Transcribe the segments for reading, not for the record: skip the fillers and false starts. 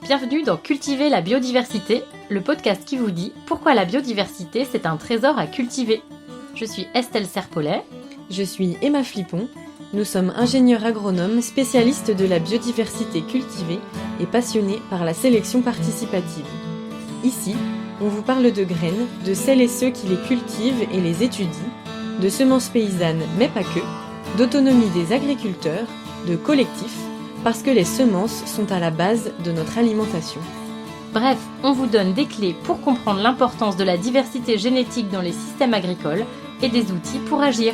Bienvenue dans Cultiver la biodiversité, le podcast qui vous dit pourquoi la biodiversité c'est un trésor à cultiver. Je suis Estelle Serpollet. Je suis Emma Flippon. Nous sommes ingénieurs agronomes spécialistes de la biodiversité cultivée et passionnés par la sélection participative. Ici, on vous parle de graines, de celles et ceux qui les cultivent et les étudient, de semences paysannes mais pas que, d'autonomie des agriculteurs, de collectifs, parce que les semences sont à la base de notre alimentation. Bref, on vous donne des clés pour comprendre l'importance de la diversité génétique dans les systèmes agricoles et des outils pour agir.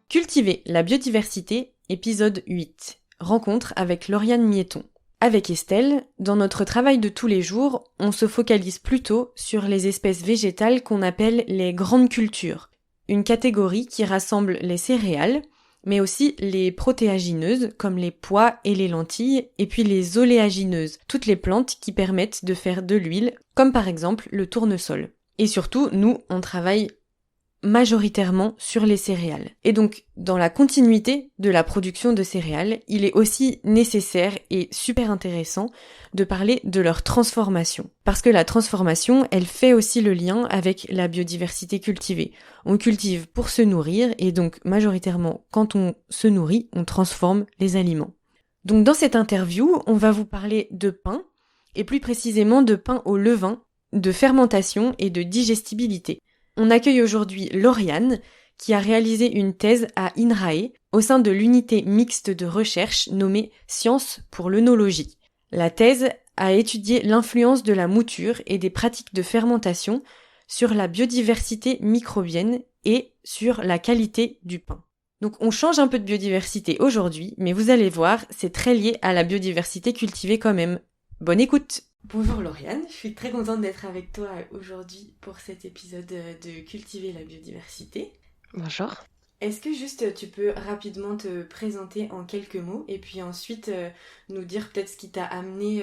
Cultiver la biodiversité, épisode 8. Rencontre avec Lauriane Miéton. Avec Estelle, dans notre travail de tous les jours, on se focalise plutôt sur les espèces végétales qu'on appelle les grandes cultures, une catégorie qui rassemble les céréales, mais aussi les protéagineuses comme les pois et les lentilles, et puis les oléagineuses, toutes les plantes qui permettent de faire de l'huile, comme par exemple le tournesol. Et surtout, nous, on travaille majoritairement sur les céréales. Et donc, dans la continuité de la production de céréales, il est aussi nécessaire et super intéressant de parler de leur transformation. Parce que la transformation, elle fait aussi le lien avec la biodiversité cultivée. On cultive pour se nourrir et donc majoritairement, quand on se nourrit, on transforme les aliments. Donc dans cette interview, on va vous parler de pain, et plus précisément de pain au levain, de fermentation et de digestibilité. On accueille aujourd'hui Lauriane, qui a réalisé une thèse à INRAE au sein de l'unité mixte de recherche nommée Sciences pour l'œnologie. La thèse a étudié l'influence de la mouture et des pratiques de fermentation sur la biodiversité microbienne et sur la qualité du pain. Donc on change un peu de biodiversité aujourd'hui, mais vous allez voir, c'est très lié à la biodiversité cultivée quand même. Bonne écoute! Bonjour Lauriane, je suis très contente d'être avec toi aujourd'hui pour cet épisode de Cultiver la biodiversité. Bonjour. Est-ce que juste tu peux rapidement te présenter en quelques mots et puis ensuite nous dire peut-être ce qui t'a amené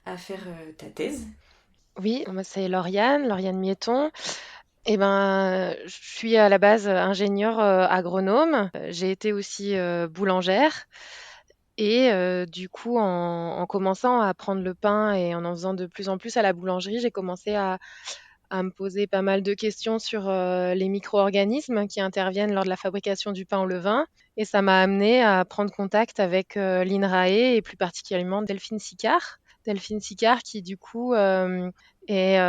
à faire ta thèse? Oui, moi c'est Lauriane Miéton. Je suis à la base ingénieure agronome. J'ai été aussi boulangère. Et du coup, en commençant à apprendre le pain et en faisant de plus en plus à la boulangerie, j'ai commencé à me poser pas mal de questions sur les micro-organismes qui interviennent lors de la fabrication du pain au levain. Et ça m'a amené à prendre contact avec l'INRAE et plus particulièrement Delphine Sicard. Delphine Sicard qui du coup est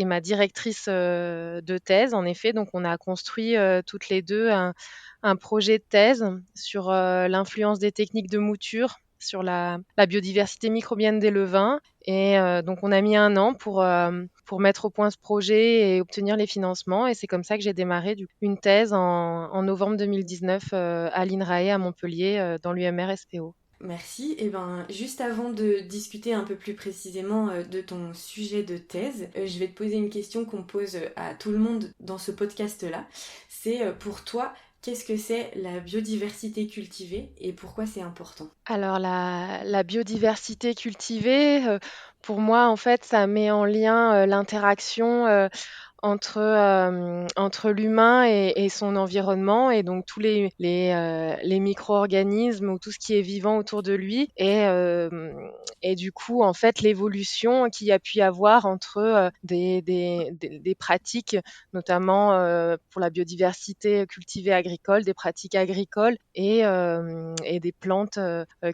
ma directrice de thèse en effet. Donc on a construit toutes les deux un projet de thèse sur l'influence des techniques de mouture sur la biodiversité microbienne des levains. Et donc on a mis 1 an pour mettre au point ce projet et obtenir les financements. Et c'est comme ça que j'ai démarré une thèse en novembre 2019 à l'INRAE à Montpellier dans l'UMR SPO. Merci. Et juste avant de discuter un peu plus précisément de ton sujet de thèse, je vais te poser une question qu'on pose à tout le monde dans ce podcast-là. C'est pour toi, qu'est-ce que c'est la biodiversité cultivée et pourquoi c'est important? Alors la biodiversité cultivée, pour moi en fait ça met en lien l'interaction entre l'humain et son environnement et donc tous les micro-organismes ou tout ce qui est vivant autour de lui et du coup en fait l'évolution qu'il y a pu y avoir entre des pratiques notamment pour la biodiversité cultivée agricole, des pratiques agricoles et des plantes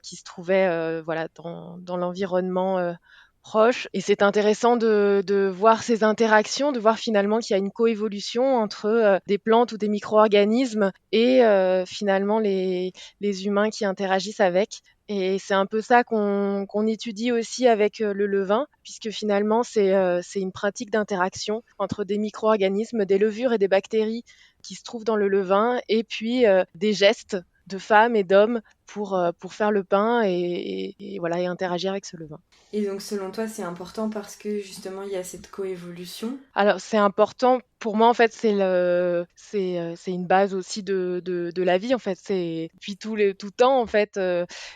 qui se trouvaient voilà dans l'environnement proches. Et c'est intéressant de voir ces interactions, de voir finalement qu'il y a une coévolution entre des plantes ou des micro-organismes et finalement les humains qui interagissent avec. Et c'est un peu ça qu'on étudie aussi avec le levain, puisque finalement c'est une pratique d'interaction entre des micro-organismes, des levures et des bactéries qui se trouvent dans le levain, et puis des gestes de femmes et d'hommes pour faire le pain et voilà, et interagir avec ce levain. Et donc selon toi, c'est important parce que justement il y a cette coévolution. Alors c'est important pour moi en fait, c'est une base aussi de la vie en fait. C'est depuis tout temps en fait,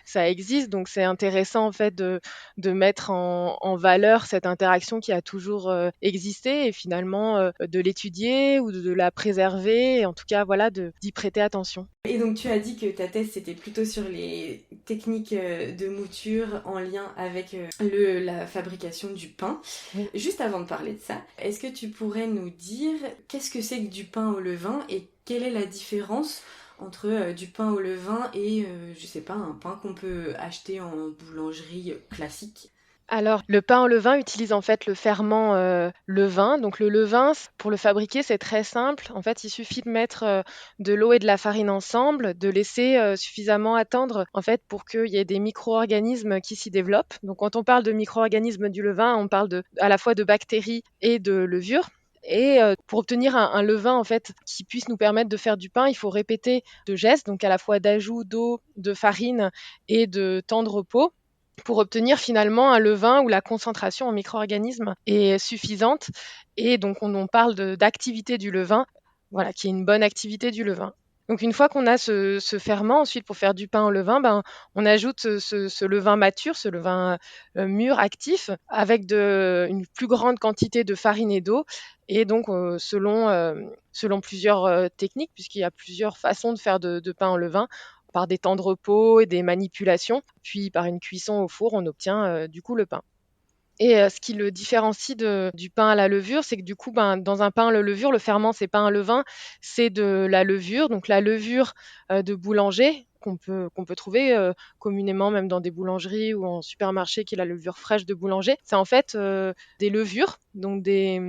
ça existe, donc c'est intéressant en fait de mettre en valeur cette interaction qui a toujours existé et finalement de l'étudier ou de la préserver et en tout cas voilà d'y prêter attention. Et donc tu as dit que ta thèse c'était plutôt sur les techniques de mouture en lien avec la fabrication du pain. Oui. Juste avant de parler de ça, est-ce que tu pourrais nous dire qu'est-ce que c'est que du pain au levain et quelle est la différence entre du pain au levain et, je sais pas, un pain qu'on peut acheter en boulangerie classique? Alors, le pain au levain utilise en fait le ferment levain. Donc, le levain, pour le fabriquer, c'est très simple. En fait, il suffit de mettre de l'eau et de la farine ensemble, de laisser suffisamment attendre en fait pour qu'il y ait des micro-organismes qui s'y développent. Donc, quand on parle de micro-organismes du levain, on parle à la fois de bactéries et de levures. Et pour obtenir un levain en fait qui puisse nous permettre de faire du pain, il faut répéter de gestes, donc à la fois d'ajout d'eau, de farine et de temps de repos pour obtenir finalement un levain où la concentration en micro-organismes est suffisante. Et donc, on parle d'activité du levain, voilà, qui est une bonne activité du levain. Donc, une fois qu'on a ce ferment, ensuite, pour faire du pain au levain, on ajoute ce levain mature, ce levain mûr, actif, avec une plus grande quantité de farine et d'eau. Et donc, selon plusieurs techniques, puisqu'il y a plusieurs façons de faire de pain au levain, par des temps de repos et des manipulations, puis par une cuisson au four, on obtient du coup le pain. Et ce qui le différencie du pain à la levure, c'est que du coup, dans un pain à la levure, le ferment, c'est pas un levain, c'est de la levure. Donc la levure de boulanger qu'on peut trouver communément même dans des boulangeries ou en supermarché, qui est la levure fraîche de boulanger. C'est en fait des levures, donc des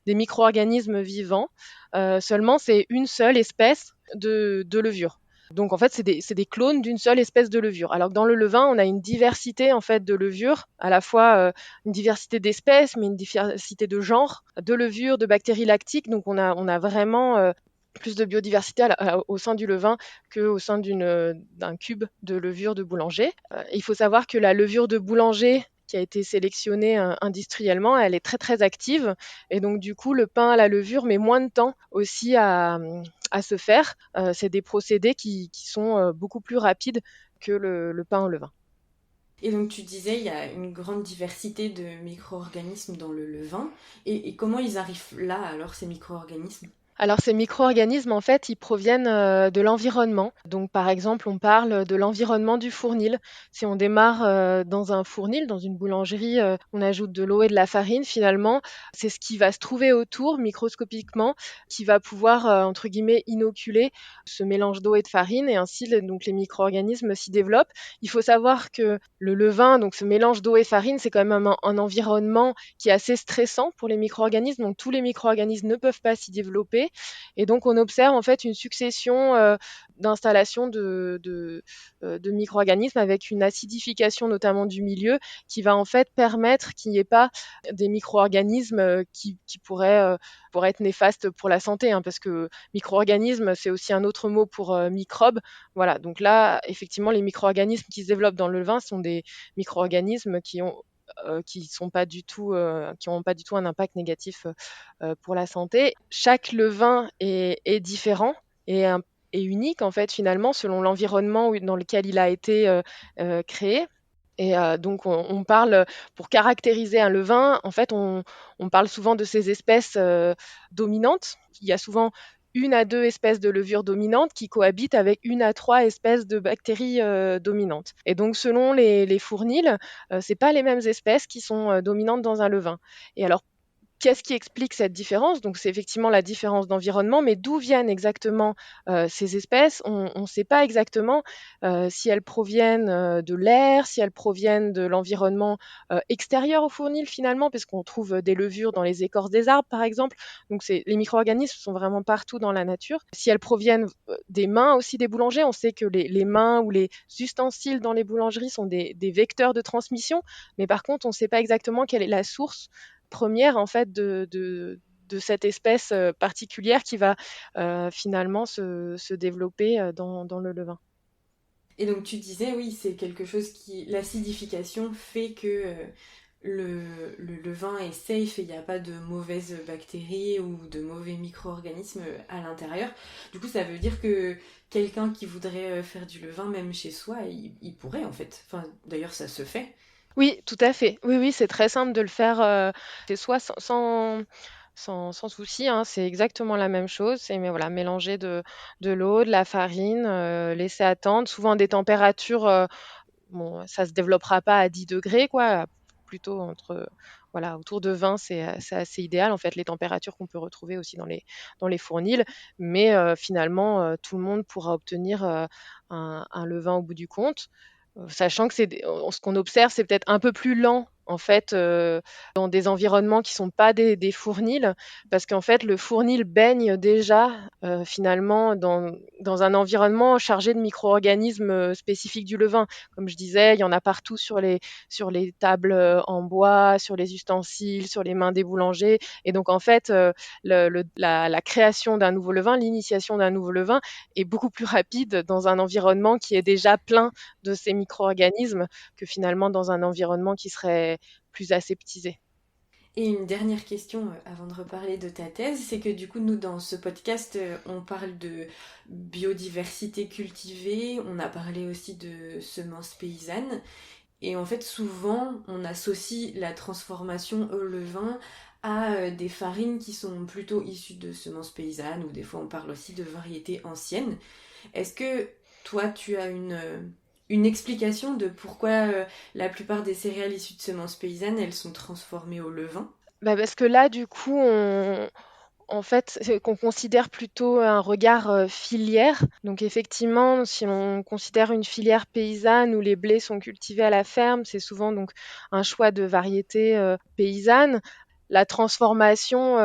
micro-organismes vivants. Seulement, c'est une seule espèce de levure. Donc en fait, c'est des clones d'une seule espèce de levure. Alors que dans le levain, on a une diversité en fait de levures, à la fois une diversité d'espèces, mais une diversité de genres, de levures, de bactéries lactiques. Donc on a vraiment plus de biodiversité au sein du levain qu'au sein d'un cube de levure de boulanger. Il faut savoir que la levure de boulanger qui a été sélectionnée industriellement, elle est très très active et donc du coup le pain à la levure met moins de temps aussi à se faire. C'est des procédés qui sont beaucoup plus rapides que le pain au levain. Et donc tu disais, il y a une grande diversité de micro-organismes dans le levain. Et comment ils arrivent là alors, ces micro-organismes? Alors ces micro-organismes, en fait, ils proviennent de l'environnement. Donc par exemple, on parle de l'environnement du fournil. Si on démarre dans un fournil, dans une boulangerie, on ajoute de l'eau et de la farine, finalement, c'est ce qui va se trouver autour microscopiquement, qui va pouvoir, entre guillemets, inoculer ce mélange d'eau et de farine, et ainsi donc les micro-organismes s'y développent. Il faut savoir que le levain, donc ce mélange d'eau et farine, c'est quand même un environnement qui est assez stressant pour les micro-organismes. Donc tous les micro-organismes ne peuvent pas s'y développer. Et donc, on observe en fait une succession d'installations de micro-organismes avec une acidification notamment du milieu qui va en fait permettre qu'il n'y ait pas des micro-organismes qui pourraient être néfastes pour la santé, hein, parce que micro-organisme, c'est aussi un autre mot pour microbe. Voilà, donc là, effectivement, les micro-organismes qui se développent dans le levain sont des micro-organismes qui n'ont pas du tout un impact négatif pour la santé. Chaque levain est différent et unique en fait finalement selon l'environnement dans lequel il a été créé. Et donc on parle, pour caractériser un levain, en fait on parle souvent de ces espèces dominantes. Il y a souvent une à deux espèces de levures dominantes qui cohabitent avec une à trois espèces de bactéries dominantes. Et donc selon les fournils, c'est pas les mêmes espèces qui sont dominantes dans un levain. Et alors qu'est-ce qui explique cette différence? Donc, c'est effectivement la différence d'environnement, mais d'où viennent exactement ces espèces? On ne sait pas exactement si elles proviennent de l'air, si elles proviennent de l'environnement extérieur au fournil finalement, parce qu'on trouve des levures dans les écorces des arbres, par exemple. Donc, les micro-organismes sont vraiment partout dans la nature. Si elles proviennent des mains aussi des boulangers, on sait que les mains ou les ustensiles dans les boulangeries sont des vecteurs de transmission, mais par contre, on ne sait pas exactement quelle est la source première en fait de cette espèce particulière qui va finalement se développer dans le levain. Et donc tu disais, oui, c'est quelque chose qui... L'acidification fait que le vin est safe et il n'y a pas de mauvaises bactéries ou de mauvais micro-organismes à l'intérieur. Du coup, ça veut dire que quelqu'un qui voudrait faire du levain, même chez soi, il pourrait en fait. Enfin, d'ailleurs, ça se fait. Oui, tout à fait. Oui, oui, c'est très simple de le faire chez soi sans souci, hein. C'est exactement la même chose. C'est mais voilà, mélanger de l'eau, de la farine, laisser attendre, souvent des températures. Bon, ça se développera pas à 10 degrés, quoi. Plutôt entre, voilà, autour de 20, c'est assez idéal, en fait, les températures qu'on peut retrouver aussi dans les fournils. Mais finalement, tout le monde pourra obtenir un levain au bout du compte. Sachant que ce qu'on observe, c'est peut-être un peu plus lent, en fait, dans des environnements qui sont pas des fournils, parce qu'en fait, le fournil baigne déjà, finalement, dans un environnement chargé de micro-organismes spécifiques du levain. Comme je disais, il y en a partout sur les tables en bois, sur les ustensiles, sur les mains des boulangers. Et donc, en fait, la création d'un nouveau levain, l'initiation d'un nouveau levain est beaucoup plus rapide dans un environnement qui est déjà plein de ces micro-organismes que finalement dans un environnement qui serait plus aseptisé. Et une dernière question avant de reparler de ta thèse, c'est que du coup, nous, dans ce podcast, on parle de biodiversité cultivée, on a parlé aussi de semences paysannes. Et en fait, souvent, on associe la transformation au levain à des farines qui sont plutôt issues de semences paysannes, ou des fois on parle aussi de variétés anciennes. Est-ce que toi, tu as une explication de pourquoi la plupart des céréales issues de semences paysannes, elles sont transformées au levain? Bah parce que là, du coup, en fait, c'est qu'on considère plutôt un regard filière. Donc effectivement, si on considère une filière paysanne où les blés sont cultivés à la ferme, c'est souvent donc un choix de variété paysanne. La transformation,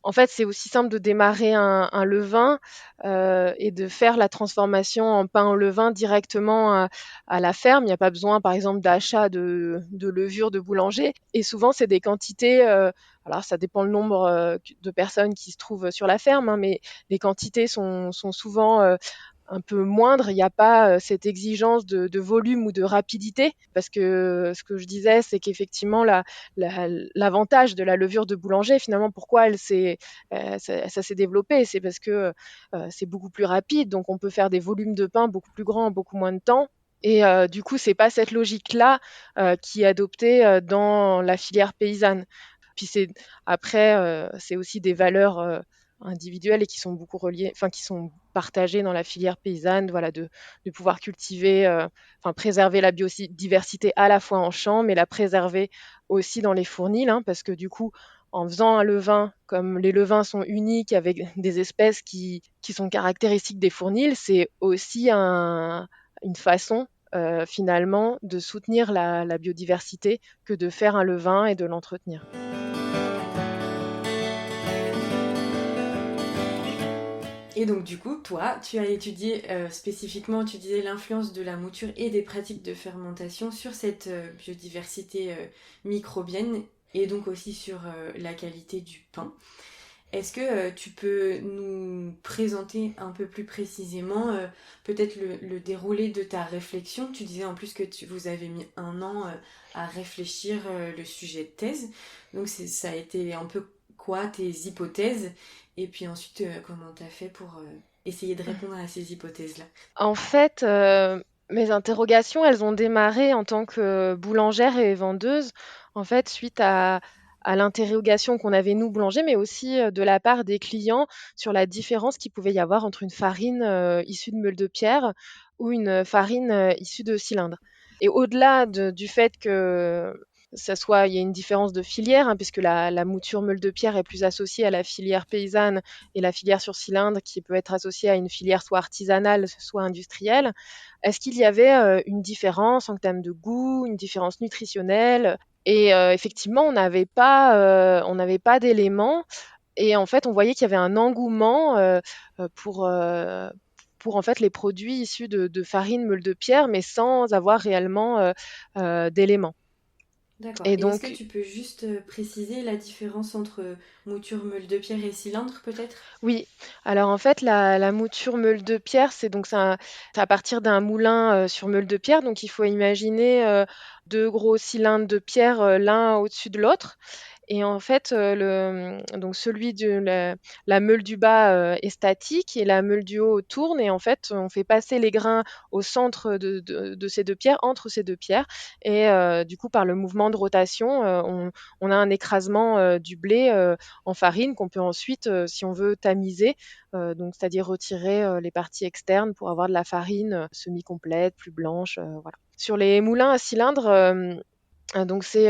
en fait, c'est aussi simple de démarrer un levain et de faire la transformation en pain au levain directement à la ferme. Il n'y a pas besoin, par exemple, d'achat de levure de boulanger. Et souvent, c'est des quantités. Alors, ça dépend le nombre de personnes qui se trouvent sur la ferme, hein, mais les quantités sont souvent un peu moindre, il n'y a pas cette exigence de volume ou de rapidité, parce que ce que je disais, c'est qu'effectivement, l'avantage de la levure de boulanger, finalement, pourquoi ça s'est développé, c'est parce que c'est beaucoup plus rapide, donc on peut faire des volumes de pain beaucoup plus grands en beaucoup moins de temps. Et du coup, c'est pas cette logique-là qui est adoptée dans la filière paysanne. Puis après, c'est aussi des valeurs individuelles et qui sont beaucoup reliées, enfin qui sont partagées dans la filière paysanne, voilà, de pouvoir cultiver, enfin préserver la biodiversité à la fois en champ, mais la préserver aussi dans les fournils, hein, parce que du coup, en faisant un levain, comme les levains sont uniques avec des espèces qui sont caractéristiques des fournils, c'est aussi une façon finalement de soutenir la biodiversité que de faire un levain et de l'entretenir. Et donc du coup, toi, tu as étudié spécifiquement, tu disais l'influence de la mouture et des pratiques de fermentation sur cette biodiversité microbienne et donc aussi sur la qualité du pain. Est-ce que tu peux nous présenter un peu plus précisément peut-être le déroulé de ta réflexion? Tu disais en plus que vous avez mis 1 an à réfléchir le sujet de thèse. Donc ça a été un peu quoi tes hypothèses? Et puis ensuite, comment tu as fait pour essayer de répondre à ces hypothèses-là? En fait, mes interrogations, elles ont démarré en tant que boulangère et vendeuse, en fait, suite à l'interrogation qu'on avait nous boulangers, mais aussi de la part des clients sur la différence qu'il pouvait y avoir entre une farine issue de meule de pierre ou une farine issue de cylindre. Et au-delà du fait que il y a une différence de filière, hein, puisque la mouture meule de pierre est plus associée à la filière paysanne et la filière sur cylindre qui peut être associée à une filière soit artisanale, soit industrielle. Est-ce qu'il y avait une différence en termes de goût, une différence nutritionnelle? Et effectivement, on n'avait pas d'éléments. Et en fait, on voyait qu'il y avait un engouement pour, pour en fait les produits issus de farine meule de pierre, mais sans avoir réellement d'éléments. D'accord. Et Et est-ce que donc, tu peux juste préciser la différence entre mouture meule de pierre et cylindre, peut-être? oui, alors en fait, la mouture meule de pierre, c'est à partir d'un moulin sur meule de pierre. Donc il faut imaginer deux gros cylindres de pierre l'un au-dessus de l'autre. Et en fait, donc celui de la meule du bas est statique et la meule du haut tourne. Et en fait, on fait passer les grains au centre de ces deux pierres, entre ces deux pierres. Et du coup, par le mouvement de rotation, on a un écrasement du blé en farine qu'on peut ensuite, si on veut, tamiser, donc c'est-à-dire retirer les parties externes pour avoir de la farine semi-complète, plus blanche, voilà. Sur les moulins à cylindres, donc c'est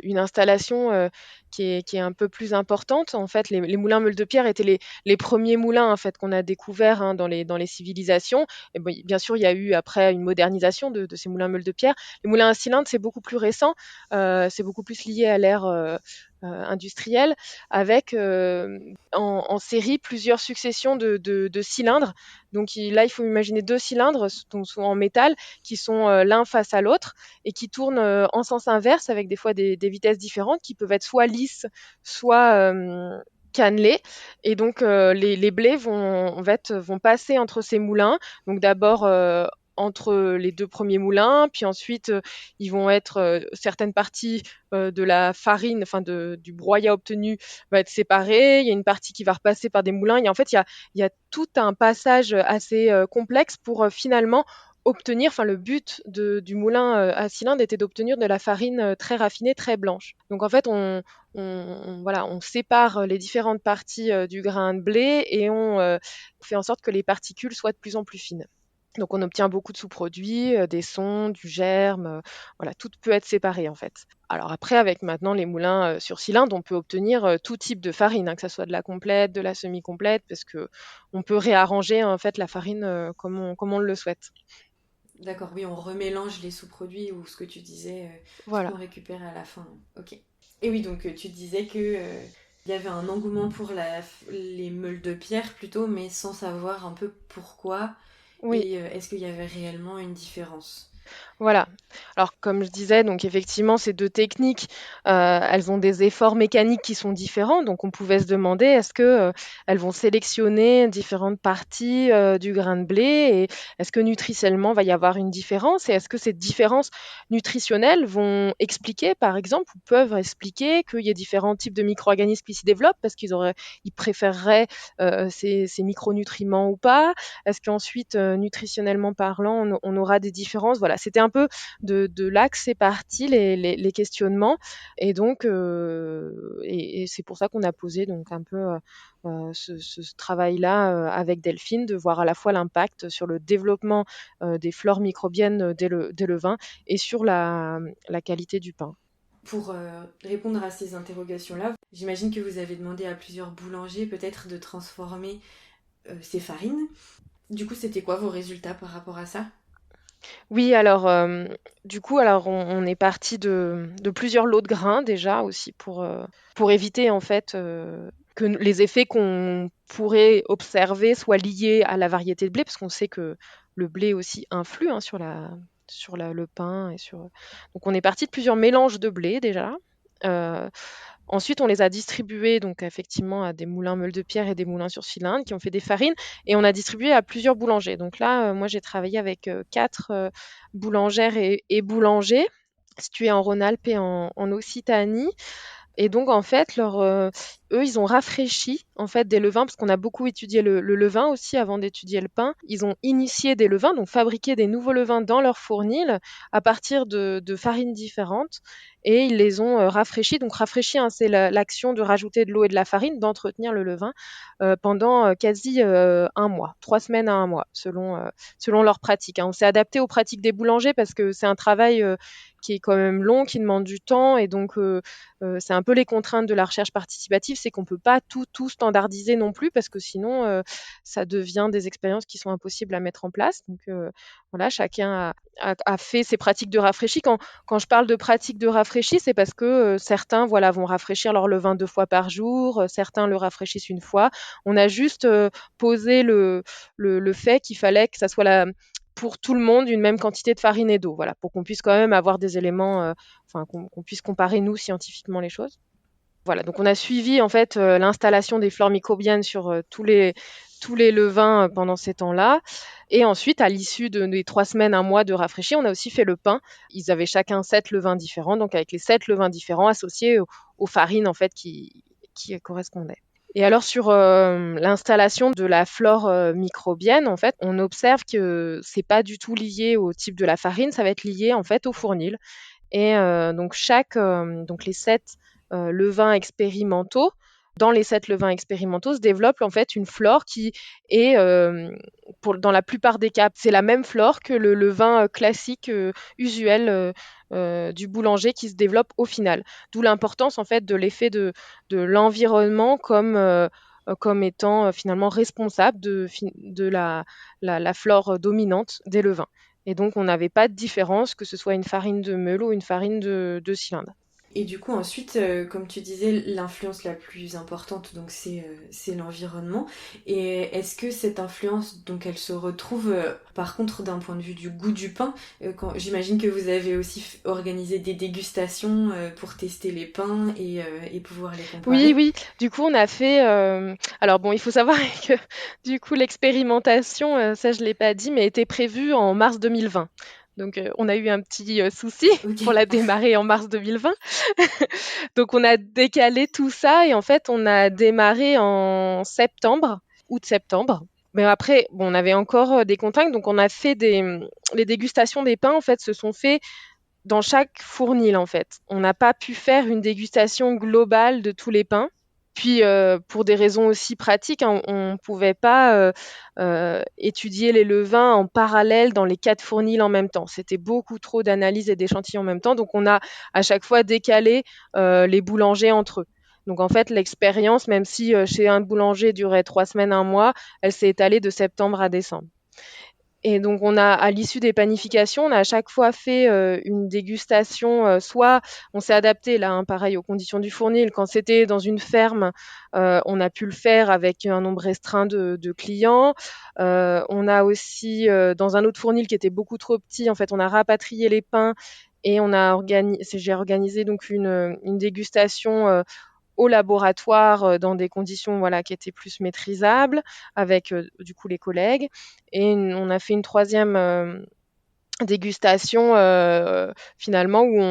une installation qui est un peu plus importante. En fait, les moulins meules de pierre étaient les premiers moulins en fait qu'on a découverts dans les civilisations. Et bien sûr, il y a eu après une modernisation de ces moulins meules de pierre. Les moulins à cylindres, c'est beaucoup plus récent. C'est beaucoup plus lié à l'ère industrielle, avec en série plusieurs successions de cylindres. Donc là, il faut imaginer deux cylindres, donc sont en métal, qui sont l'un face à l'autre et qui tournent en sens inverse avec des fois des vitesses différentes qui peuvent être soit lisses, soit cannelées. Et donc les blés vont passer entre ces moulins. Donc d'abord entre les deux premiers moulins, puis ensuite ils vont être certaines parties de la farine, enfin du broyat obtenu va être séparée. Il y a une partie qui va repasser par des moulins. Et en fait, il y a tout un passage assez complexe pour finalement obtenir, enfin le but du moulin à cylindre était d'obtenir de la farine très raffinée, très blanche. Donc en fait, voilà, on sépare les différentes parties du grain de blé et on fait en sorte que les particules soient de plus en plus fines. Donc on obtient beaucoup de sous-produits, des sonds, du germe, voilà, tout peut être séparé en fait. Alors après, avec maintenant les moulins sur cylindre, on peut obtenir tout type de farine, hein, que ça soit de la complète, de la semi-complète, parce que on peut réarranger en fait la farine comme on le souhaite. D'accord, oui, on remélange les sous-produits ou ce que tu disais, ce Voilà. qu'on récupère à la fin. Ok. Et oui, donc tu disais que il y avait un engouement pour les meules de pierre plutôt, mais sans savoir un peu pourquoi Oui. et est-ce qu'il y avait réellement une différence? Voilà. Alors comme je disais, donc effectivement, ces 2 techniques, elles ont des efforts mécaniques qui sont différents. Donc on pouvait se demander est-ce que, elles vont sélectionner différentes parties, du grain de blé et est-ce que nutritionnellement, va y avoir une différence? Et est-ce que ces différences nutritionnelles vont expliquer, par exemple, ou peuvent expliquer qu'il y ait différents types de micro-organismes qui s'y développent parce ils préféreraient, ces micronutriments ou pas? Est-ce qu'ensuite, nutritionnellement parlant, on aura des différences? Voilà, c'était un peu de là que c'est parti les questionnements. Et donc, et c'est pour ça qu'on a posé donc un peu ce travail-là avec Delphine, de voir à la fois l'impact sur le développement des flores microbiennes des levains et sur la qualité du pain. Pour répondre à ces interrogations-là, j'imagine que vous avez demandé à plusieurs boulangers peut-être de transformer ces farines. Du coup, c'était quoi vos résultats par rapport à ça? Oui, alors, du coup, alors on est parti de plusieurs lots de grains déjà aussi pour éviter en fait, que les effets qu'on pourrait observer soient liés à la variété de blé, parce qu'on sait que le blé aussi influe, hein, le pain et donc on est parti de plusieurs mélanges de blé déjà. Heu, Ensuite, on les a distribués donc effectivement à des moulins meules de pierre et des moulins sur cylindre qui ont fait des farines et on a distribué à plusieurs boulangers. Donc là, moi j'ai travaillé avec 4 boulangères et boulangers situés en Rhône-Alpes et en Occitanie. Et donc en fait, eux, ils ont rafraîchi en fait des levains parce qu'on a beaucoup étudié le levain aussi avant d'étudier le pain. Ils ont initié des levains, donc fabriqué des nouveaux levains dans leur fournil à partir de farines différentes et ils les ont rafraîchis. Donc rafraîchis, hein, c'est l'action de rajouter de l'eau et de la farine, d'entretenir le levain pendant quasi un mois, 3 semaines à un mois, selon leur pratique, hein. On s'est adapté aux pratiques des boulangers parce que c'est un travail qui est quand même long, qui demande du temps et donc c'est un peu les contraintes de la recherche participative, c'est qu'on peut pas tout standardiser non plus parce que sinon, ça devient des expériences qui sont impossibles à mettre en place. Donc voilà, chacun a fait ses pratiques de rafraîchis. Quand je parle de pratiques de rafraîchis, c'est parce que, certains, voilà, vont rafraîchir leur levain 2 fois par jour, certains le rafraîchissent une fois. On a juste, posé le fait qu'il fallait que ça soit pour tout le monde une même quantité de farine et d'eau, voilà, pour qu'on puisse quand même avoir des éléments, qu'on puisse comparer nous scientifiquement les choses. Voilà, donc on a suivi en fait l'installation des flores microbiennes sur tous les levains pendant ces temps-là. Et ensuite, à l'issue des 3 semaines, un mois de rafraîchis, on a aussi fait le pain. Ils avaient chacun 7 levains différents, donc avec les 7 levains différents associés aux farines en fait qui correspondaient. Et alors sur l'installation de la flore microbienne, en fait, on observe que c'est pas du tout lié au type de la farine, ça va être lié en fait au fournil. Et donc les 7 levains expérimentaux, dans les 7 levains expérimentaux se développe en fait une flore qui est, dans la plupart des cas, c'est la même flore que le levain classique usuel du boulanger qui se développe au final. D'où l'importance en fait de l'effet de l'environnement comme étant finalement responsable de la flore dominante des levains. Et donc, on n'avait pas de différence, que ce soit une farine de meule ou une farine de cylindre. Et du coup, ensuite, comme tu disais, l'influence la plus importante, donc c'est l'environnement. Et est-ce que cette influence, donc elle se retrouve, par contre, d'un point de vue du goût du pain, j'imagine que vous avez aussi organisé des dégustations pour tester les pains et pouvoir les Oui, comparer. oui. Du coup, on a fait. Alors bon, il faut savoir que du coup, l'expérimentation, ça je l'ai pas dit, mais était prévue en mars 2020. Donc, on a eu un petit souci Ok. pour la démarrer en mars 2020. Donc, on a décalé tout ça et en fait, on a démarré en septembre, août-septembre. Mais après, bon, on avait encore des contraintes, donc on a fait les dégustations des pains, en fait, se sont fait dans chaque fournil, en fait. On n'a pas pu faire une dégustation globale de tous les pains. Puis, pour des raisons aussi pratiques, hein, on ne pouvait pas étudier les levains en parallèle dans les 4 fournils en même temps. C'était beaucoup trop d'analyses et d'échantillons en même temps. Donc, on a à chaque fois décalé les boulangers entre eux. Donc, en fait, l'expérience, même si chez un boulanger durait 3 semaines, un mois, elle s'est étalée de septembre à décembre. Et donc, à l'issue des panifications, on a à chaque fois fait une dégustation. Soit on s'est adapté, là, hein, pareil, aux conditions du fournil. Quand c'était dans une ferme, on a pu le faire avec un nombre restreint de clients. On a aussi, dans un autre fournil qui était beaucoup trop petit, en fait, on a rapatrié les pains et j'ai organisé donc une dégustation au laboratoire dans des conditions voilà, qui étaient plus maîtrisables avec du coup les collègues. Et on a fait une troisième dégustation finalement où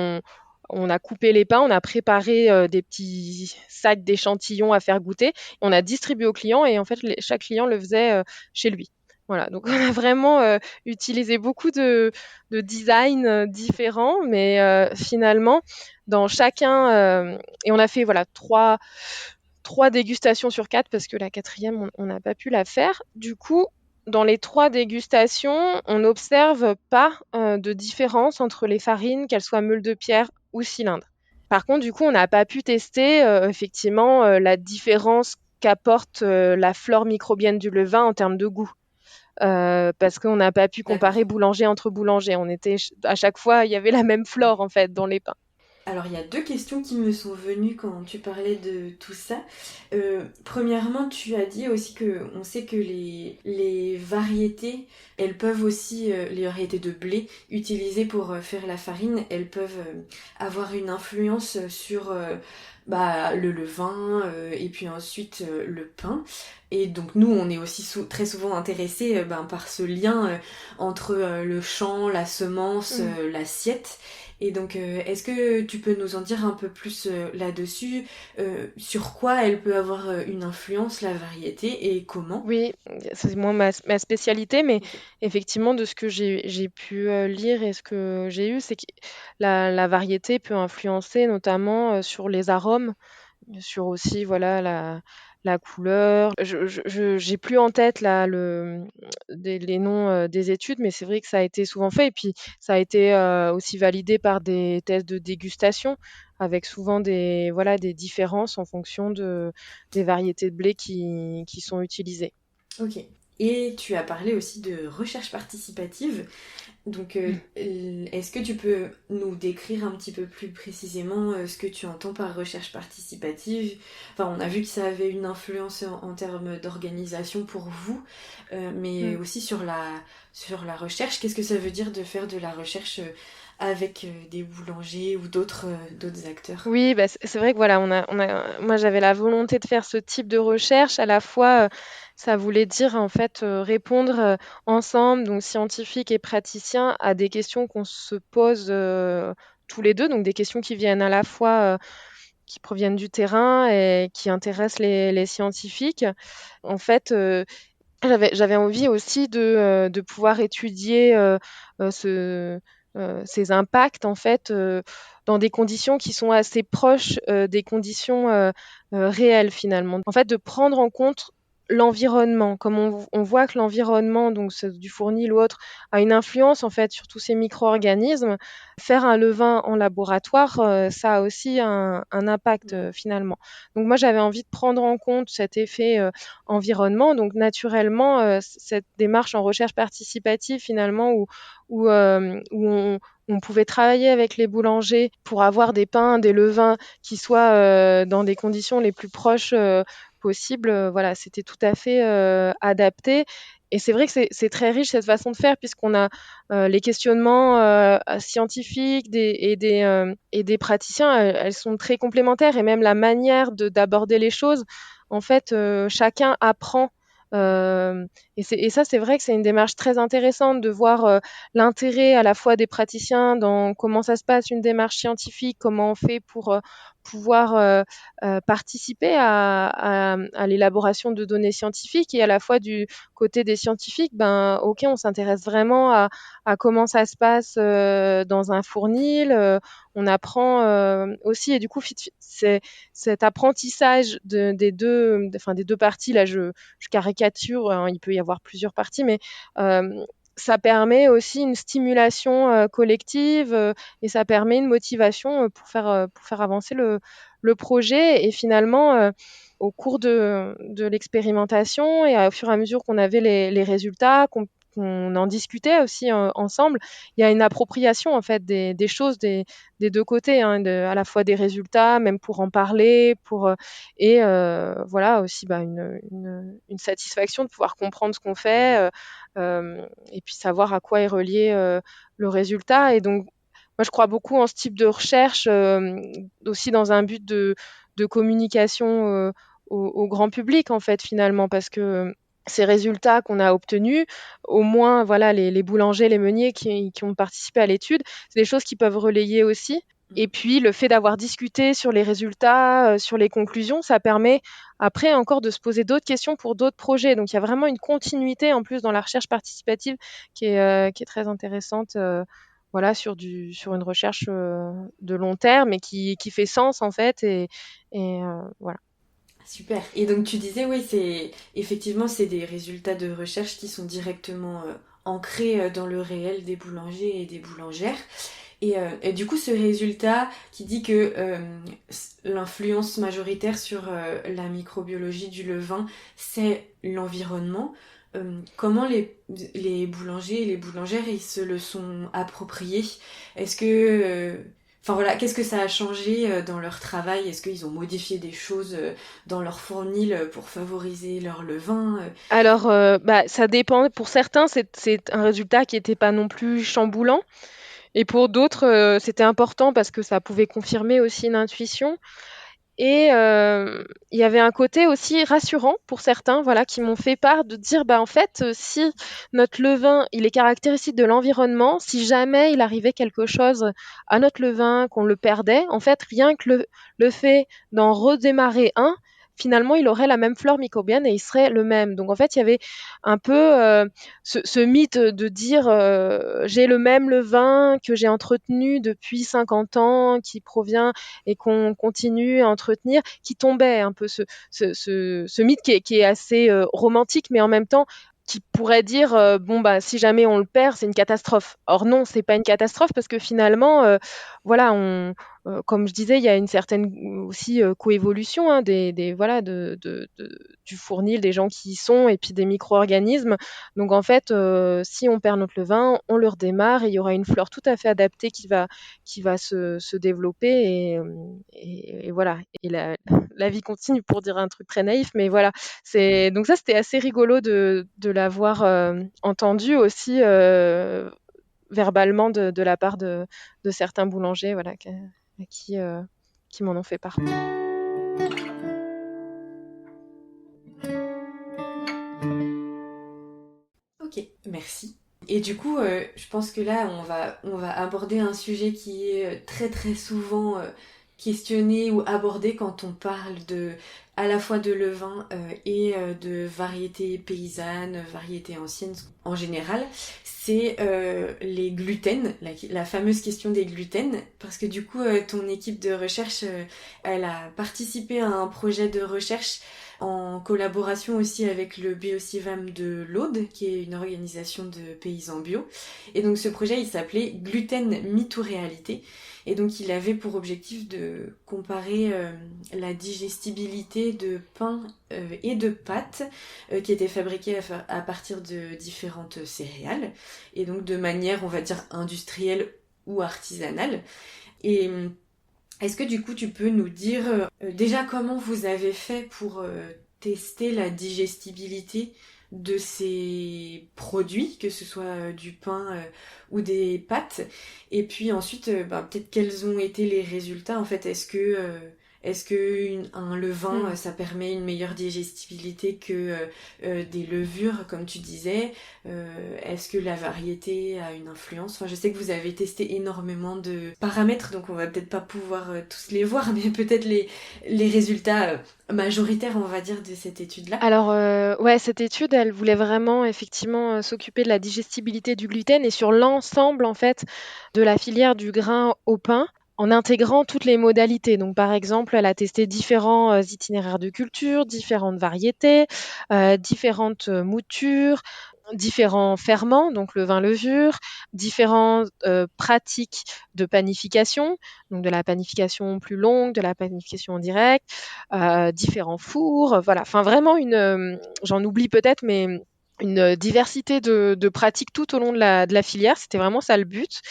on a coupé les pains, on a préparé des petits sacs d'échantillons à faire goûter, on a distribué aux clients et en fait chaque client le faisait chez lui. Voilà, donc on a vraiment utilisé beaucoup de designs différents, mais finalement, dans chacun, et on a fait voilà trois dégustations sur 4 parce que la quatrième, on n'a pas pu la faire. Du coup, dans les 3 dégustations, on n'observe pas de différence entre les farines, qu'elles soient meule de pierre ou cylindre. Par contre, du coup, on n'a pas pu tester effectivement la différence qu'apporte la flore microbienne du levain en termes de goût. Parce qu'on n'a pas pu D'accord. comparer boulanger entre boulanger. À chaque fois, il y avait la même flore en fait dans les pains. Alors, il y a deux questions qui me sont venues quand tu parlais de tout ça. Premièrement, tu as dit aussi que on sait que les variétés, elles peuvent aussi, les variétés de blé utilisées pour faire la farine, elles peuvent avoir une influence sur le levain et puis ensuite le pain. Et donc nous, on est aussi très souvent intéressés par ce lien entre le champ, la semence, l'assiette. Et donc, est-ce que tu peux nous en dire un peu plus là-dessus, sur quoi elle peut avoir une influence, la variété, et comment? Oui, c'est moi ma spécialité, mais Ok. effectivement, de ce que j'ai pu lire et ce que j'ai eu, c'est que la variété peut influencer notamment sur les arômes, sur aussi voilà la couleur. J'ai plus en tête là les noms des études, mais c'est vrai que ça a été souvent fait et puis ça a été aussi validé par des tests de dégustation avec souvent des différences en fonction des variétés de blé qui sont utilisées. Ok. Et tu as parlé aussi de recherche participative. Donc, est-ce que tu peux nous décrire un petit peu plus précisément ce que tu entends par recherche participative? Enfin, on a vu que ça avait une influence en termes d'organisation pour vous, mais aussi sur la recherche. Qu'est-ce que ça veut dire de faire de la recherche avec des boulangers ou d'autres acteurs? Oui, bah, c'est vrai que voilà, moi j'avais la volonté de faire ce type de recherche. À la fois, ça voulait dire en fait répondre ensemble, donc scientifiques et praticiens, à des questions qu'on se pose tous les deux, donc des questions qui viennent à la fois, qui proviennent du terrain et qui intéressent les scientifiques. En fait, j'avais envie aussi de pouvoir étudier ces impacts en fait dans des conditions qui sont assez proches des conditions réelles finalement. En fait, de prendre en compte l'environnement, comme on voit que l'environnement, donc du fournil ou autre, a une influence en fait sur tous ces micro-organismes. Faire un levain en laboratoire, ça a aussi un impact finalement. Donc moi, j'avais envie de prendre en compte cet effet environnement. Donc naturellement, cette démarche en recherche participative finalement où on pouvait travailler avec les boulangers pour avoir des pains, des levains qui soient dans des conditions les plus proches possibles. Voilà, c'était tout à fait adapté. Et c'est vrai que c'est très riche cette façon de faire puisqu'on a les questionnements scientifiques et des praticiens, elles sont très complémentaires et même la manière d'aborder les choses, en fait, chacun apprend. Et ça, c'est vrai que c'est une démarche très intéressante de voir l'intérêt à la fois des praticiens dans comment ça se passe, une démarche scientifique, comment on fait pour pouvoir participer à l'élaboration de données scientifiques et à la fois du côté des scientifiques, ben, ok, on s'intéresse vraiment à comment ça se passe dans un fournil. On apprend aussi, et du coup, c'est cet apprentissage des deux parties. Là, je caricature, hein, il peut y avoir plusieurs parties, mais ça permet aussi une stimulation collective et ça permet une motivation pour faire avancer le projet. Et finalement, au cours de l'expérimentation et au fur et à mesure qu'on avait les résultats, qu'on en discutait aussi ensemble, il y a une appropriation en fait des choses des deux côtés, hein, à la fois des résultats, même pour en parler, et voilà aussi bah, une satisfaction de pouvoir comprendre ce qu'on fait et puis savoir à quoi est relié le résultat. Et donc, moi, je crois beaucoup en ce type de recherche, aussi dans un but de communication au grand public, en fait, finalement, parce que ces résultats qu'on a obtenus, au moins, voilà, les boulangers, les meuniers qui ont participé à l'étude, c'est des choses qui peuvent relayer aussi. Et puis, le fait d'avoir discuté sur les résultats, sur les conclusions, ça permet après encore de se poser d'autres questions pour d'autres projets. Donc, il y a vraiment une continuité en plus dans la recherche participative qui est très intéressante. Voilà, sur une recherche de long terme et qui fait sens en fait. Voilà. Super. Et donc tu disais, oui, effectivement, c'est des résultats de recherche qui sont directement ancrés dans le réel des boulangers et des boulangères. Et du coup, ce résultat qui dit que l'influence majoritaire sur la microbiologie du levain, c'est l'environnement. Comment les boulangers et les boulangères, ils se le sont appropriés? Est-ce que... Enfin voilà, qu'est-ce que ça a changé dans leur travail? Est-ce qu'ils ont modifié des choses dans leur fournil pour favoriser leur levain? Alors, bah, ça dépend. Pour certains, c'est un résultat qui n'était pas non plus chamboulant. Et pour d'autres, c'était important parce que ça pouvait confirmer aussi une intuition. Et il y avait un côté aussi rassurant pour certains, voilà, qui m'ont fait part de dire, bah en fait, si notre levain, il est caractéristique de l'environnement, si jamais il arrivait quelque chose à notre levain, qu'on le perdait, en fait, rien que le fait d'en redémarrer un, finalement, il aurait la même flore microbienne et il serait le même. Donc en fait, il y avait un peu ce mythe de dire j'ai le même levain que j'ai entretenu depuis 50 ans, qui provient et qu'on continue à entretenir, qui tombait un peu ce mythe qui est assez romantique, mais en même temps qui pourrait dire bon bah si jamais on le perd c'est une catastrophe. Or non, c'est pas une catastrophe parce que finalement voilà comme je disais, il y a une certaine aussi coévolution voilà, du fournil, des gens qui y sont, et puis des micro-organismes. Donc en fait, si on perd notre levain, on le redémarre et il y aura une flore tout à fait adaptée qui va se développer et voilà. Et la vie continue, pour dire un truc très naïf, mais voilà. Donc ça, c'était assez rigolo de l'avoir entendu aussi verbalement de la part de certains boulangers, voilà, qui m'en ont fait part. Ok, merci. Et du coup, je pense que là, on va aborder un sujet qui est très très souvent questionné ou abordé quand on parle à la fois de levain et de variétés paysannes, variétés anciennes en général. C'est les gluten, la fameuse question des gluten, parce que du coup, ton équipe de recherche, elle a participé à un projet de recherche en collaboration aussi avec le Biocivam de l'Aude, qui est une organisation de paysans bio. Et donc ce projet, il s'appelait Gluten, mythe ou réalité. Et donc il avait pour objectif de comparer la digestibilité de pain et de pâtes qui étaient fabriqués à partir de différentes céréales, et donc de manière, on va dire, industrielle ou artisanale. Et est-ce que du coup tu peux nous dire déjà comment vous avez fait pour tester la digestibilité de ces produits, que ce soit du pain ou des pâtes, et puis ensuite peut-être quels ont été les résultats en fait. Est-ce que un levain ça permet une meilleure digestibilité que des levures comme tu disais? Est-ce que la variété a une influence? Enfin, je sais que vous avez testé énormément de paramètres, donc on va peut-être pas pouvoir tous les voir, mais peut-être les résultats majoritaires, on va dire, de cette étude-là. Alors, ouais, cette étude, elle voulait vraiment effectivement s'occuper de la digestibilité du gluten et sur l'ensemble en fait de la filière du grain au pain, en intégrant toutes les modalités. Donc, par exemple, elle a testé différents itinéraires de culture, différentes variétés, différentes moutures, différents ferments, donc le vin levure, différentes pratiques de panification, donc de la panification plus longue, de la panification en direct, différents fours, voilà. Enfin, vraiment j'en oublie peut-être, mais une diversité de pratiques tout au long de la filière. C'était vraiment ça le but.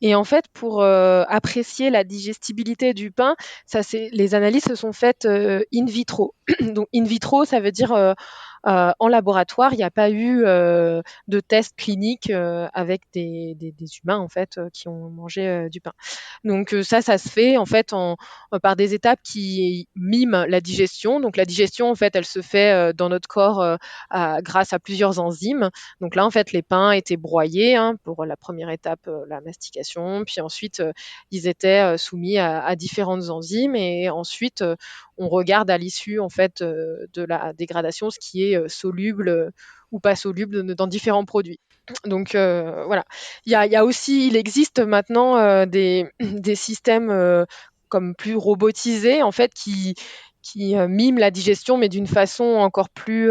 Et en fait, pour apprécier la digestibilité du pain, les analyses se sont faites in vitro. Donc in vitro, ça veut dire en laboratoire, il n'y a pas eu de tests cliniques avec des humains en fait qui ont mangé du pain. Donc ça se fait en fait par des étapes qui miment la digestion. Donc la digestion en fait, elle se fait dans notre corps grâce à plusieurs enzymes. Donc là en fait, les pains étaient broyés pour la première étape, la mastication. Puis ensuite, ils étaient soumis à différentes enzymes et ensuite on regarde à l'issue en fait de la dégradation ce qui est soluble ou pas soluble dans différents produits. Donc voilà. Il existe maintenant des systèmes comme plus robotisés en fait qui miment la digestion mais d'une façon encore plus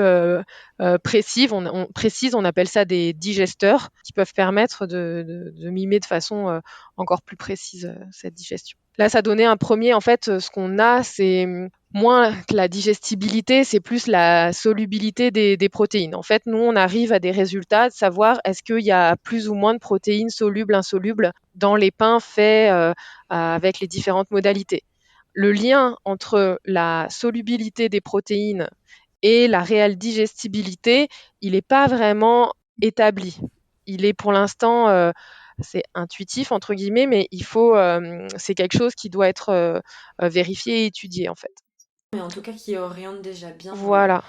précise. On appelle ça des digesteurs qui peuvent permettre de mimer de façon encore plus précise cette digestion. Là, ça donnait un premier, en fait, ce qu'on a, c'est moins que la digestibilité, c'est plus la solubilité des protéines. En fait, nous, on arrive à des résultats de savoir est-ce qu'il y a plus ou moins de protéines solubles, insolubles dans les pains faits avec les différentes modalités. Le lien entre la solubilité des protéines et la réelle digestibilité, il n'est pas vraiment établi. Il est pour l'instant, c'est intuitif entre guillemets, mais c'est quelque chose qui doit être vérifié et étudié en fait. Mais en tout cas, qui oriente déjà bien Voilà.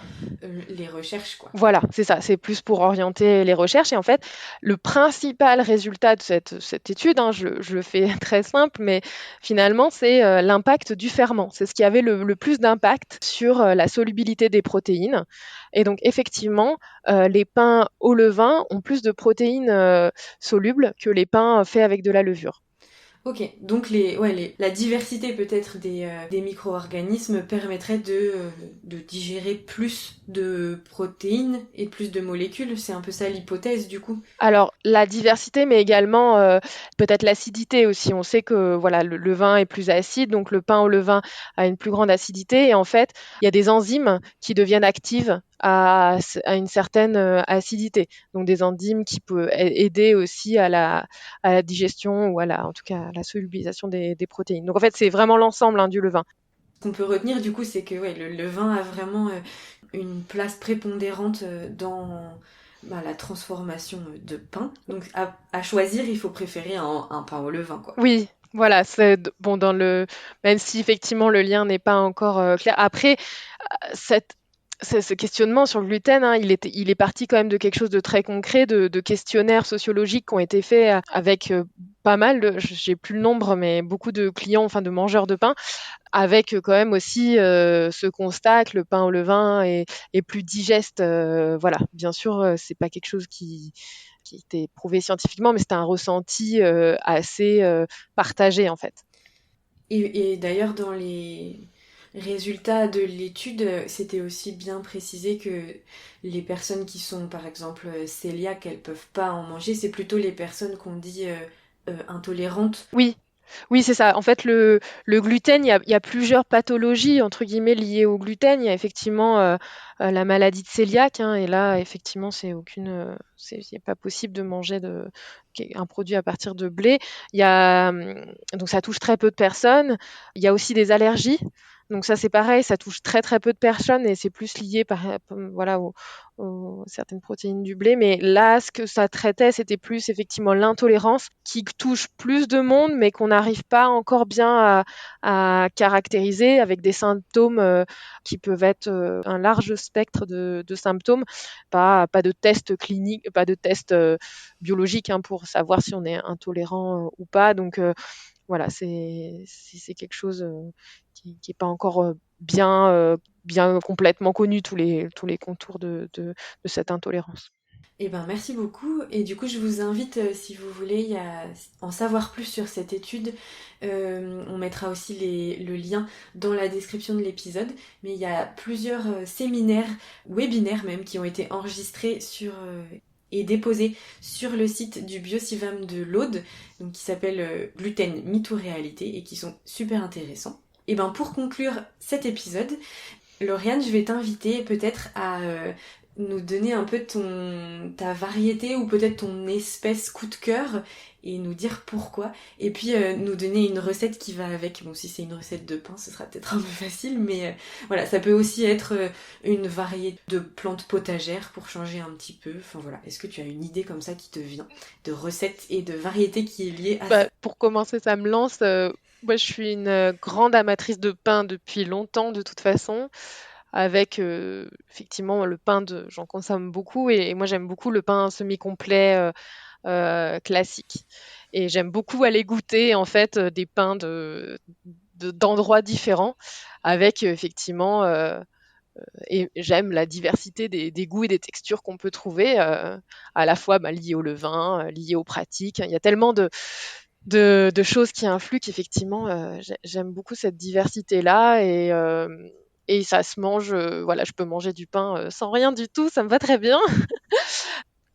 les recherches, quoi. Voilà, c'est ça, c'est plus pour orienter les recherches. Et en fait, le principal résultat de cette étude, je le fais très simple, mais finalement, c'est l'impact du ferment. C'est ce qui avait le plus d'impact sur la solubilité des protéines. Et donc, effectivement, les pains au levain ont plus de protéines solubles que les pains faits avec de la levure. Ok, donc la diversité peut-être des micro-organismes permettrait de digérer plus de protéines et plus de molécules. C'est un peu ça l'hypothèse du coup. Alors, la diversité, mais également peut-être l'acidité aussi. On sait que voilà, le vin est plus acide, donc le pain au levain a une plus grande acidité. Et en fait, il y a des enzymes qui deviennent actives à une certaine acidité. Donc, des enzymes qui peuvent aider aussi à la digestion ou en tout cas, à la solubilisation des protéines. Donc, en fait, c'est vraiment l'ensemble du levain. Ce qu'on peut retenir du coup, c'est que le vin a vraiment une place prépondérante dans la transformation de pain. Donc à choisir, il faut préférer un pain au levain, quoi. Oui, voilà, c'est bon même si effectivement le lien n'est pas encore clair. Après, cette ce questionnement sur le gluten, il est parti quand même de quelque chose de très concret, de questionnaires sociologiques qui ont été faits avec pas mal de, j'ai plus le nombre, mais beaucoup de clients, enfin de mangeurs de pain, avec quand même aussi ce constat que le pain au levain est plus digeste. Voilà, bien sûr, c'est pas quelque chose qui était prouvé scientifiquement, mais c'était un ressenti assez partagé en fait. Et d'ailleurs, dans les résultats de l'étude, c'était aussi bien précisé que les personnes qui sont, par exemple, cœliaques, elles peuvent pas en manger. C'est plutôt les personnes qu'on dit intolérantes. Oui, oui, c'est ça. En fait, le gluten, il y a plusieurs pathologies, entre guillemets, liées au gluten. Il y a effectivement la maladie de cœliaque, et là, effectivement, c'est pas possible de manger un produit à partir de blé. Donc ça touche très peu de personnes. Il y a aussi des allergies. Donc ça, c'est pareil, ça touche très très peu de personnes et c'est plus lié voilà, aux certaines protéines du blé. Mais là, ce que ça traitait, c'était plus effectivement l'intolérance qui touche plus de monde, mais qu'on n'arrive pas encore bien à caractériser avec des symptômes qui peuvent être un large spectre de symptômes, pas de test clinique, pas de test biologique pour savoir si on est intolérant ou pas. Donc voilà, c'est quelque chose qui est pas encore bien complètement connu, tous les contours de cette intolérance. Eh ben, merci beaucoup. Et du coup, je vous invite, si vous voulez en savoir plus sur cette étude, on mettra aussi le lien dans la description de l'épisode. Mais il y a plusieurs séminaires, webinaires même, qui ont été enregistrés et déposés sur le site du Biocivam de l'Aude, donc qui s'appelle Gluten, mythe ou réalité, et qui sont super intéressants. Et ben, pour conclure cet épisode, Lauriane, je vais t'inviter peut-être à nous donner un peu ta variété ou peut-être ton espèce coup de cœur et nous dire pourquoi. Et puis nous donner une recette qui va avec. Bon, si c'est une recette de pain, ce sera peut-être un peu facile, mais voilà, ça peut aussi être une variété de plantes potagères pour changer un petit peu. Enfin voilà, est-ce que tu as une idée comme ça qui te vient de recette et de variété qui est liée à ça? Pour commencer, ça me lance. Moi, je suis une grande amatrice de pain depuis longtemps, de toute façon. Avec effectivement le pain j'en consomme beaucoup et moi j'aime beaucoup le pain semi-complet classique et j'aime beaucoup aller goûter en fait des pains d'endroits différents avec effectivement et j'aime la diversité des goûts et des textures qu'on peut trouver à la fois liées au levain, liées aux pratiques. Il y a tellement de choses qui influent qu'effectivement j'aime beaucoup cette diversité là et ça se mange, voilà, je peux manger du pain sans rien du tout, ça me va très bien.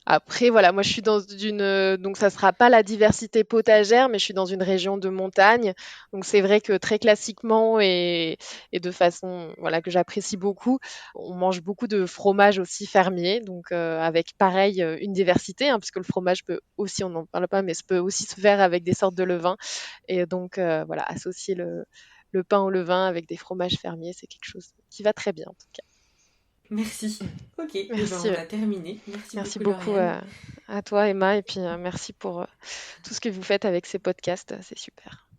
Après, voilà, moi je suis donc ça sera pas la diversité potagère, mais je suis dans une région de montagne. Donc c'est vrai que très classiquement et de façon, voilà, que j'apprécie beaucoup, on mange beaucoup de fromage aussi fermier, donc avec pareil une diversité, puisque le fromage peut aussi, on n'en parle pas, mais ça peut aussi se faire avec des sortes de levain. Et donc voilà, associer le pain au levain avec des fromages fermiers, c'est quelque chose qui va très bien en tout cas. Merci. Ok, et ben Merci, on a terminé. merci Beaucoup beaucoup Lauriane. à toi Emma et puis merci pour tout ce que vous faites avec ces podcasts, c'est super.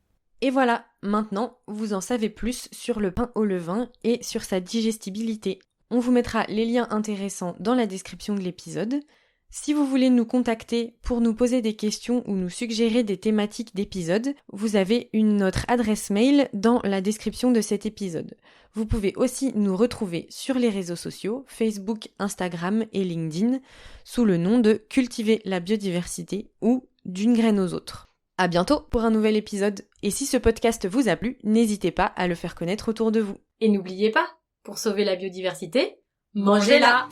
Et voilà, maintenant vous en savez plus sur le pain au levain et sur sa digestibilité. On vous mettra les liens intéressants dans la description de l'épisode. Si vous voulez nous contacter pour nous poser des questions ou nous suggérer des thématiques d'épisodes, vous avez notre adresse mail dans la description de cet épisode. Vous pouvez aussi nous retrouver sur les réseaux sociaux, Facebook, Instagram et LinkedIn, sous le nom de Cultiver la biodiversité ou D'une graine aux autres. À bientôt pour un nouvel épisode. Et si ce podcast vous a plu, n'hésitez pas à le faire connaître autour de vous. Et n'oubliez pas, pour sauver la biodiversité, mangez-la!